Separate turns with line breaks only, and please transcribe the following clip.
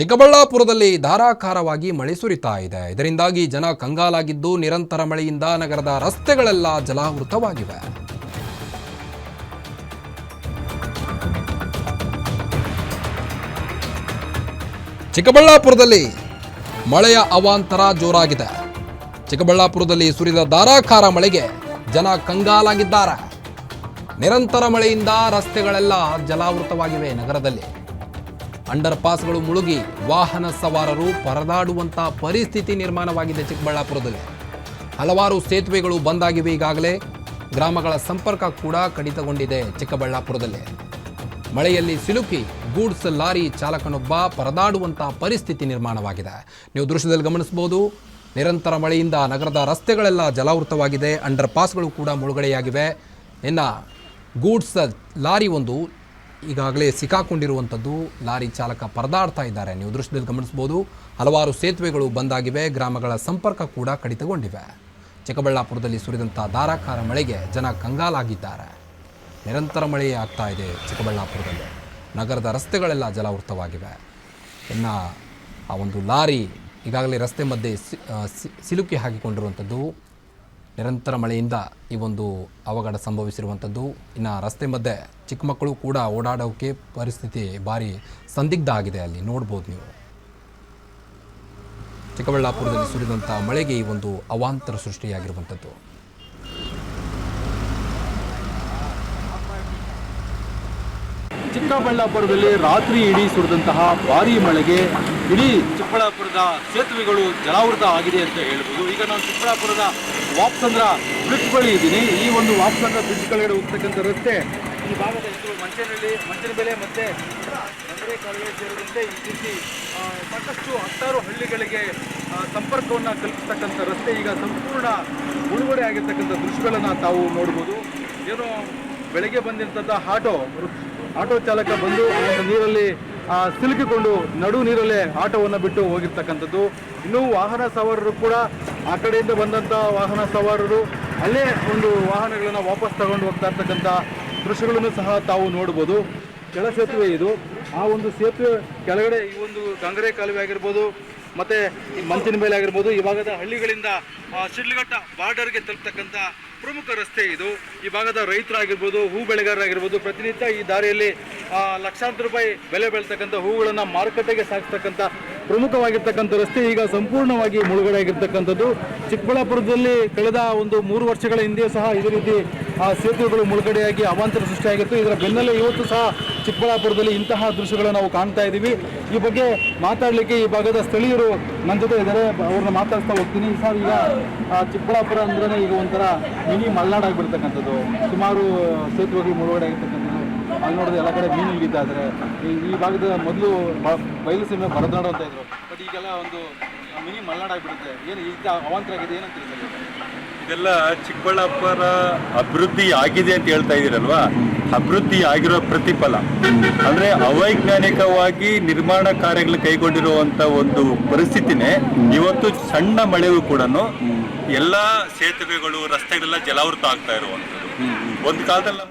ಚಿಕ್ಕಬಳ್ಳಾಪುರದಲ್ಲಿ ಧಾರಾಕಾರವಾಗಿ ಮಳೆ ಸುರಿತಾ ಇದೆ. ಇದರಿಂದಾಗಿ ಜನ ಕಂಗಾಲಾಗಿದ್ದು, ನಿರಂತರ ಮಳೆಯಿಂದ ನಗರದ ರಸ್ತೆಗಳೆಲ್ಲ ಜಲಾವೃತವಾಗಿವೆ. ಚಿಕ್ಕಬಳ್ಳಾಪುರದಲ್ಲಿ ಮಳೆಯ ಅವಾಂತರ ಜೋರಾಗಿದೆ. ಚಿಕ್ಕಬಳ್ಳಾಪುರದಲ್ಲಿ ಸುರಿದ ಧಾರಾಕಾರ ಮಳೆಗೆ ಜನ ಕಂಗಾಲಾಗಿದ್ದಾರೆ. ನಿರಂತರ ಮಳೆಯಿಂದ ರಸ್ತೆಗಳೆಲ್ಲ ಜಲಾವೃತವಾಗಿವೆ. ನಗರದಲ್ಲಿ ಅಂಡರ್ ಪಾಸ್ಗಳು ಮುಳುಗಿ ವಾಹನ ಸವಾರರು ಪರದಾಡುವಂಥ ಪರಿಸ್ಥಿತಿ ನಿರ್ಮಾಣವಾಗಿದೆ. ಚಿಕ್ಕಬಳ್ಳಾಪುರದಲ್ಲಿ ಹಲವಾರು ಸೇತುವೆಗಳು ಬಂದಾಗಿವೆ. ಈಗಾಗಲೇ ಗ್ರಾಮಗಳ ಸಂಪರ್ಕ ಕೂಡ ಕಡಿತಗೊಂಡಿದೆ. ಚಿಕ್ಕಬಳ್ಳಾಪುರದಲ್ಲಿ ಮಳೆಯಲ್ಲಿ ಸಿಲುಕಿ ಗೂಡ್ಸ್ ಲಾರಿ ಚಾಲಕನೊಬ್ಬ ಪರದಾಡುವಂಥ ಪರಿಸ್ಥಿತಿ ನಿರ್ಮಾಣವಾಗಿದೆ. ನೀವು ದೃಶ್ಯದಲ್ಲಿ ಗಮನಿಸಬಹುದು. ನಿರಂತರ ಮಳೆಯಿಂದ ನಗರದ ರಸ್ತೆಗಳೆಲ್ಲ ಜಲಾವೃತವಾಗಿದೆ. ಅಂಡರ್ ಪಾಸ್ಗಳು ಕೂಡ ಮುಳುಗಡೆಯಾಗಿವೆ. ಇನ್ನು ಗೂಡ್ಸ್ ಲಾರಿ ಒಂದು ಈಗಾಗಲೇ ಸಿಕ್ಕಾಕೊಂಡಿರುವಂಥದ್ದು. ಲಾರಿ ಚಾಲಕ ಪರದಾಡ್ತಾ ಇದ್ದಾರೆ. ನೀವು ದೃಶ್ಯದಲ್ಲಿ ಗಮನಿಸಬಹುದು. ಹಲವಾರು ಸೇತುವೆಗಳು ಬಂದಾಗಿವೆ. ಗ್ರಾಮಗಳ ಸಂಪರ್ಕ ಕೂಡ ಕಡಿತಗೊಂಡಿವೆ. ಚಿಕ್ಕಬಳ್ಳಾಪುರದಲ್ಲಿ ಸುರಿದಂಥ ಧಾರಾಕಾರ ಮಳೆಗೆ ಜನ ಕಂಗಾಲಾಗಿದ್ದಾರೆ. ನಿರಂತರ ಮಳೆ ಆಗ್ತಾ ಇದೆ. ಚಿಕ್ಕಬಳ್ಳಾಪುರದಲ್ಲಿ ನಗರದ ರಸ್ತೆಗಳೆಲ್ಲ ಜಲಾವೃತವಾಗಿವೆ. ಇನ್ನು ಆ ಒಂದು ಲಾರಿ ಈಗಾಗಲೇ ರಸ್ತೆ ಮಧ್ಯೆ ಸಿಲುಕಿ ಹಾಕಿಕೊಂಡಿರುವಂಥದ್ದು. ನಿರಂತರ ಮಳೆಯಿಂದ ಈ ಒಂದು ಅವಘಡ ಸಂಭವಿಸಿರುವಂಥದ್ದು. ಇನ್ನು ರಸ್ತೆ ಮಧ್ಯೆ ಚಿಕ್ಕ ಮಕ್ಕಳು ಕೂಡ ಓಡಾಡೋಕ್ಕೆ ಪರಿಸ್ಥಿತಿ ಭಾರಿ ಸಂದಿಗ್ಧ ಆಗಿದೆ. ಅಲ್ಲಿ ನೋಡ್ಬೋದು ನೀವು. ಚಿಕ್ಕಬಳ್ಳಾಪುರದಲ್ಲಿ ಸುರಿದಂಥ ಮಳೆಗೆ ಈ ಒಂದು ಅವಾಂತರ ಸೃಷ್ಟಿಯಾಗಿರುವಂಥದ್ದು.
ಚಿಕ್ಕಬಳ್ಳಾಪುರದಲ್ಲಿ ರಾತ್ರಿ ಇಡೀ ಸುರಿದಂತಹ ಭಾರೀ ಮಳೆಗೆ ಇಡೀ ಚಿಕ್ಕಬಳ್ಳಾಪುರದ ಸೇತುವೆಗಳು ಜಲಾವೃತ ಆಗಿದೆ ಅಂತ ಹೇಳ್ಬೋದು. ಈಗ ನಾನು ಚಿಕ್ಕಬಳ್ಳಾಪುರದ ವಾಪ್ಸಂದ್ರ ಬ್ರಿಡ್ಜ್ ಬಳಿ ಇದ್ದೀನಿ. ಈ ಒಂದು ವಾಪ್ಸಂದ್ರ ಬ್ರಿಡ್ಜ್ ಕೆಳಗಡೆ ಹೋಗ್ತಕ್ಕಂಥ ರಸ್ತೆ ಈ ಭಾಗದ ಹೆಸರು ಮಂಚನಬೆಲೆ ಮತ್ತು ಗಂಗರೆ ಕಾಲುವೆ ಸೇರಿದಂತೆ ಈ ರೀತಿ ಸಾಕಷ್ಟು ಹತ್ತಾರು ಹಳ್ಳಿಗಳಿಗೆ ಸಂಪರ್ಕವನ್ನು ಕಲ್ಪಿಸ್ತಕ್ಕಂಥ ರಸ್ತೆ ಈಗ ಸಂಪೂರ್ಣ ಮುಳುಗಡೆ ಆಗಿರ್ತಕ್ಕಂಥ ದೃಶ್ಯಗಳನ್ನು ತಾವು ನೋಡ್ಬೋದು. ಏನೋ ಬೆಳಗ್ಗೆ ಬಂದಿರ್ತಂಥ ಆಟೋ ಚಾಲಕ ಬಂದು ನೀರಲ್ಲಿ ಸಿಲುಕಿಕೊಂಡು ನಡು ನೀರಲ್ಲೇ ಆಟೋವನ್ನು ಬಿಟ್ಟು ಹೋಗಿರ್ತಕ್ಕಂಥದ್ದು. ಇನ್ನೂ ವಾಹನ ಸವಾರರು ಕೂಡ ಆ ಕಡೆಯಿಂದ ಬಂದಂಥ ವಾಹನ ಸವಾರರು ಅಲ್ಲೇ ಒಂದು ವಾಹನಗಳನ್ನು ವಾಪಸ್ ತಗೊಂಡು ಹೋಗ್ತಾ ಇರ್ತಕ್ಕಂಥ ದೃಶ್ಯಗಳನ್ನು ಸಹ ತಾವು ನೋಡ್ಬೋದು. ಕೆಳ ಸೇತುವೆ ಇದು. ಆ ಒಂದು ಸೇತುವೆ ಕೆಳಗಡೆ ಈ ಒಂದು ಗಂಗರೆ ಕಾಲುವೆ ಆಗಿರ್ಬೋದು ಮತ್ತು ಈ ಮಂಚನಬೆಲೆ ಆಗಿರ್ಬೋದು, ಈ ಭಾಗದ ಹಳ್ಳಿಗಳಿಂದ ಶಿಡ್ಲಘಟ್ಟ ಬಾರ್ಡರ್ಗೆ ತಲುಪ್ತಕ್ಕಂಥ ಪ್ರಮುಖ ರಸ್ತೆ ಇದು. ಈ ಭಾಗದ ರೈತರಾಗಿರ್ಬೋದು, ಹೂ ಬೆಳೆಗಾರರಾಗಿರ್ಬೋದು, ಪ್ರತಿನಿತ್ಯ ಈ ದಾರಿಯಲ್ಲಿ ಲಕ್ಷಾಂತರ ರೂಪಾಯಿ ಬೆಲೆ ಬೆಳತಕ್ಕಂಥ ಹೂಗಳನ್ನು ಮಾರುಕಟ್ಟೆಗೆ ಸಾಗಿಸ್ತಕ್ಕಂಥ ಪ್ರಮುಖವಾಗಿರ್ತಕ್ಕಂಥ ರಸ್ತೆ ಈಗ ಸಂಪೂರ್ಣವಾಗಿ ಮುಳುಗಡೆ ಆಗಿರ್ತಕ್ಕಂಥದ್ದು. ಚಿಕ್ಕಬಳ್ಳಾಪುರದಲ್ಲಿ ಕಳೆದ ಒಂದು 3 ವರ್ಷಗಳ ಹಿಂದೆ ಸಹ ಇದೇ ರೀತಿ ಸೇತುವೆಗಳು ಮುಳುಗಡೆಯಾಗಿ ಅವಾಂತರ ಸೃಷ್ಟಿಯಾಗಿತ್ತು. ಇದರ ಬೆನ್ನಲ್ಲೇ ಇವತ್ತು ಸಹ ಚಿಕ್ಕಬಳ್ಳಾಪುರದಲ್ಲಿ ಇಂತಹ ದೃಶ್ಯಗಳನ್ನು ನಾವು ಕಾಣ್ತಾ ಇದ್ದೀವಿ. ಈ ಬಗ್ಗೆ ಮಾತಾಡಲಿಕ್ಕೆ ಈ ಭಾಗದ ಸ್ಥಳೀಯರು ನನ್ನ ಜೊತೆ ಇದ್ದಾರೆ. ಅವ್ರನ್ನ ಮಾತಾಡ್ತಾ ಹೋಗ್ತೀನಿ. ಸರ್, ಈಗ ಚಿಕ್ಕಬಳ್ಳಾಪುರ ಅಂದ್ರೆ ಈಗ ಒಂಥರ ಮಿನಿ ಮಲೆನಾಡು ಆಗಿಬಿಡ್ತಕ್ಕಂಥದ್ದು. ಸುಮಾರು ಸೇತುವೆಗಳು ಮುಳುಗಡೆ ಆಗಿರ್ತಕ್ಕಂಥದ್ದು. ಅಲ್ಲಿ ನೋಡಿದ್ರೆ ಎಲ್ಲ ಕಡೆ ಮೀನು ಹಿಡಿತಾ ಇದ್ದಾರೆ. ಈ ಭಾಗದ ಮೊದಲು ಬಯಲು ಸೀಮೆ ಭರತನಾಡು ಅಂತ ಇದ್ರು. ಬಟ್ ಈಗೆಲ್ಲ ಒಂದು ಮಿನಿ ಮಲೆನಾಡು ಆಗಿಬಿಡುತ್ತೆ. ಏನು ಈಗ ಅವಾಂತರ ಆಗಿದೆ ಏನಂತ
ಇದೆಲ್ಲ ಚಿಕ್ಕಬಳ್ಳಾಪುರ ಅಭಿವೃದ್ಧಿ ಆಗಿದೆ ಅಂತ ಹೇಳ್ತಾ ಇದ್ದೀರಲ್ವಾ? ಅಭಿವೃದ್ಧಿ ಆಗಿರೋ ಪ್ರತಿಫಲ ಅಂದರೆ ಅವೈಜ್ಞಾನಿಕವಾಗಿ ನಿರ್ಮಾಣ ಕಾರ್ಯಗಳು ಕೈಗೊಂಡಿರುವಂಥ ಒಂದು ಪರಿಸ್ಥಿತಿನೇ ಇವತ್ತು ಸಣ್ಣ ಮಳೆಯೂ ಕೂಡ ಎಲ್ಲ ಸೇತುವೆಗಳು ರಸ್ತೆಗಳೆಲ್ಲ ಜಲಾವೃತ ಆಗ್ತಾ ಇರುವಂಥದ್ದು. ಒಂದು ಕಾಲದಲ್ಲಿ